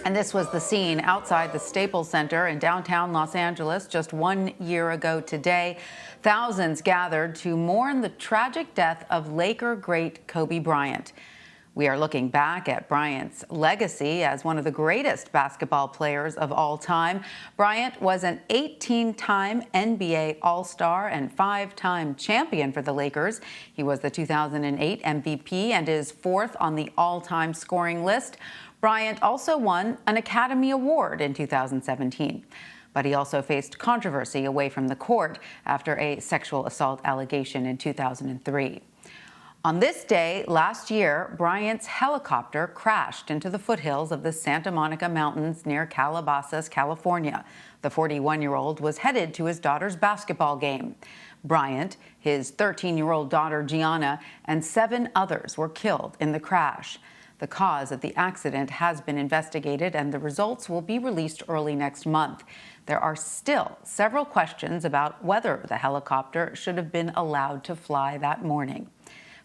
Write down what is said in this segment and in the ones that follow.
And this was the scene outside the Staples Center in downtown Los Angeles just 1 year ago today. Thousands gathered to mourn the tragic death of Laker great Kobe Bryant. We are looking back at Bryant's legacy as one of the greatest basketball players of all time. Bryant was an 18-time NBA All-Star and 5-time champion for the Lakers. He was the 2008 MVP and is fourth on the all-time scoring list. Bryant also won an Academy Award in 2017. But he also faced controversy away from the court after a sexual assault allegation in 2003. On this day last year, Bryant's helicopter crashed into the foothills of the Santa Monica Mountains near Calabasas, California. The 41-year-old was headed to his daughter's basketball game. Bryant, his 13-year-old daughter Gianna, and 7 others were killed in the crash. The cause of the accident has been investigated, and the results will be released early next month. There are still several questions about whether the helicopter should have been allowed to fly that morning.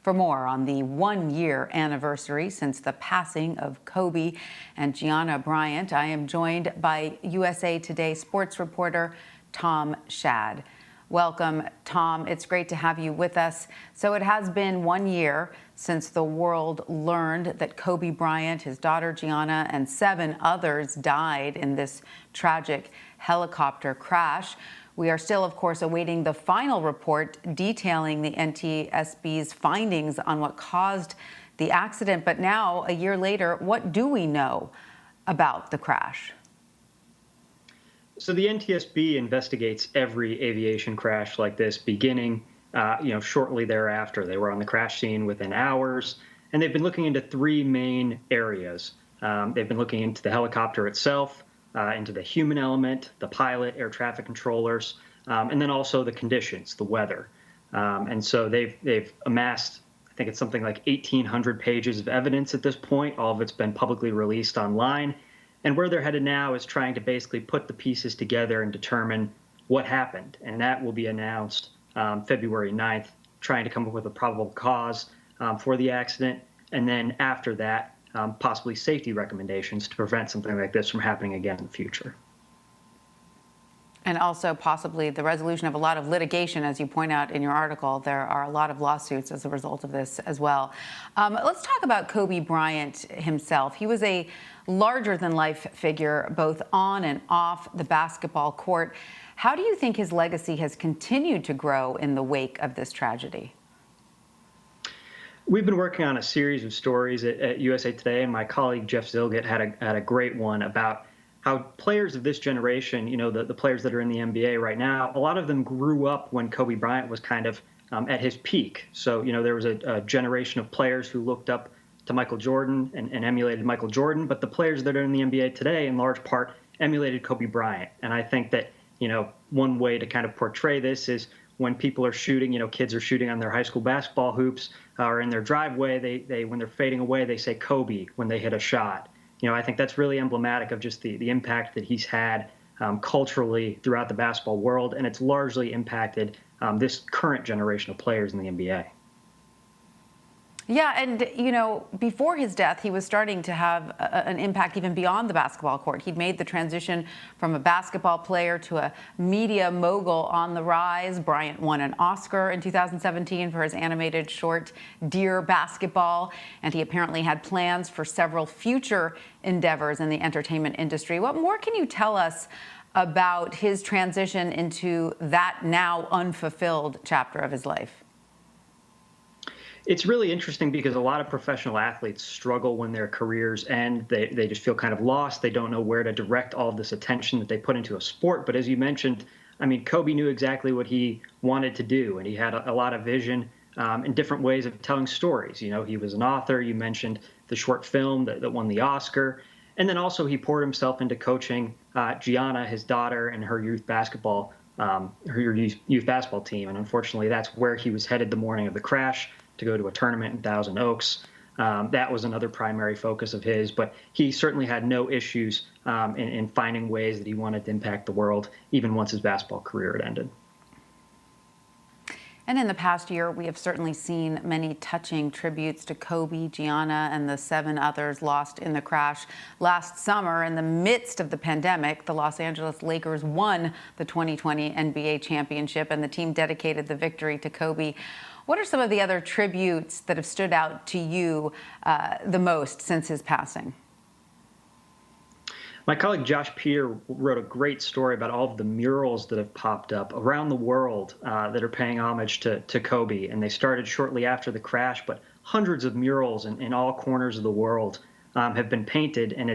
For more on the 1-year anniversary since the passing of Kobe and Gianna Bryant, I am joined by USA Today sports reporter Tom Schad. Welcome, Tom. It's great to have you with us. So it has been 1 year since the world learned that Kobe Bryant, his daughter Gianna, and 7 others died in this tragic helicopter crash. We are still, of course, awaiting the final report detailing the NTSB's findings on what caused the accident. But now, a year later, what do we know about the crash? So the NTSB investigates every aviation crash like this, beginning, shortly thereafter. They were on the crash scene within hours, and they've been looking into 3 main areas. They've been looking into the helicopter itself, into the human element, the pilot, air traffic controllers, and then also the conditions, the weather. And so they've amassed, I think it's something like 1,800 pages of evidence at this point. All of it's been publicly released online. And where they're headed now is trying to basically put the pieces together and determine what happened. And that will be announced February 9th, trying to come up with a probable cause for the accident. And then after that, possibly safety recommendations to prevent something like this from happening again in the future. And also possibly the resolution of a lot of litigation, as you point out in your article. There are a lot of lawsuits as a result of this as well. Let's talk about Kobe Bryant himself. He was a larger-than-life figure, both on and off the basketball court. How do you think his legacy has continued to grow in the wake of this tragedy? We've been working on a series of stories at USA Today, and my colleague Jeff Zilgett had a great one about how players of this generation, the players that are in the NBA right now, a lot of them grew up when Kobe Bryant was kind of at his peak. So, there was a generation of players who looked up to Michael Jordan and emulated Michael Jordan, but the players that are in the NBA today, in large part, emulated Kobe Bryant. And I think that, one way to kind of portray this is when people are shooting, kids are shooting on their high school basketball hoops or in their driveway, they when they're fading away, they say Kobe when they hit a shot. I think that's really emblematic of just the impact that he's had culturally throughout the basketball world, and it's largely impacted this current generation of players in the NBA. Yeah, and, before his death, he was starting to have an impact even beyond the basketball court. He'd made the transition from a basketball player to a media mogul on the rise. Bryant won an Oscar in 2017 for his animated short, Dear Basketball, and he apparently had plans for several future endeavors in the entertainment industry. What more can you tell us about his transition into that now unfulfilled chapter of his life? It's really interesting because a lot of professional athletes struggle when their careers end. They just feel kind of lost. They don't know where to direct all of this attention that they put into a sport. But as you mentioned, Kobe knew exactly what he wanted to do, and he had a lot of vision and different ways of telling stories. He was an author. You mentioned the short film that won the Oscar. And then also he poured himself into coaching Gianna, his daughter, and her youth basketball team. And unfortunately, that's where he was headed the morning of the crash, to go to a tournament in Thousand Oaks. That was another primary focus of his, but he certainly had no issues in finding ways that he wanted to impact the world, even once his basketball career had ended. And in the past year, we have certainly seen many touching tributes to Kobe, Gianna, and the 7 others lost in the crash. Last summer, in the midst of the pandemic, the Los Angeles Lakers won the 2020 NBA championship, and the team dedicated the victory to Kobe. What are some of the other tributes that have stood out to you the most since his passing? My colleague Josh Peter wrote a great story about all of the murals that have popped up around the world that are paying homage to Kobe. And they started shortly after the crash, but hundreds of murals in all corners of the world have been painted. And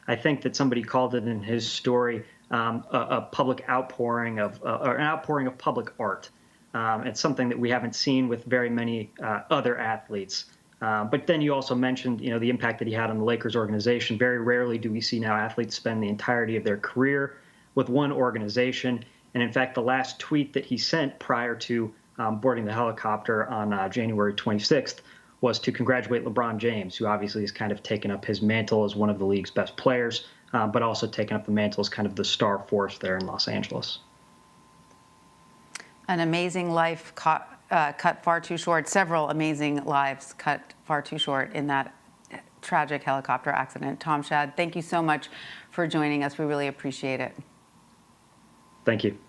I think that somebody called it in his story a public outpouring or an outpouring of public art. It's something that we haven't seen with very many other athletes. But then you also mentioned, the impact that he had on the Lakers organization. Very rarely do we see now athletes spend the entirety of their career with one organization. And in fact, the last tweet that he sent prior to boarding the helicopter on January 26th was to congratulate LeBron James, who obviously has kind of taken up his mantle as one of the league's best players, but also taken up the mantle as kind of the star force there in Los Angeles. An amazing life cut far too short. Several amazing lives cut far too short in that tragic helicopter accident. Tom, Schad, thank you so much for joining us. We really appreciate it. Thank you.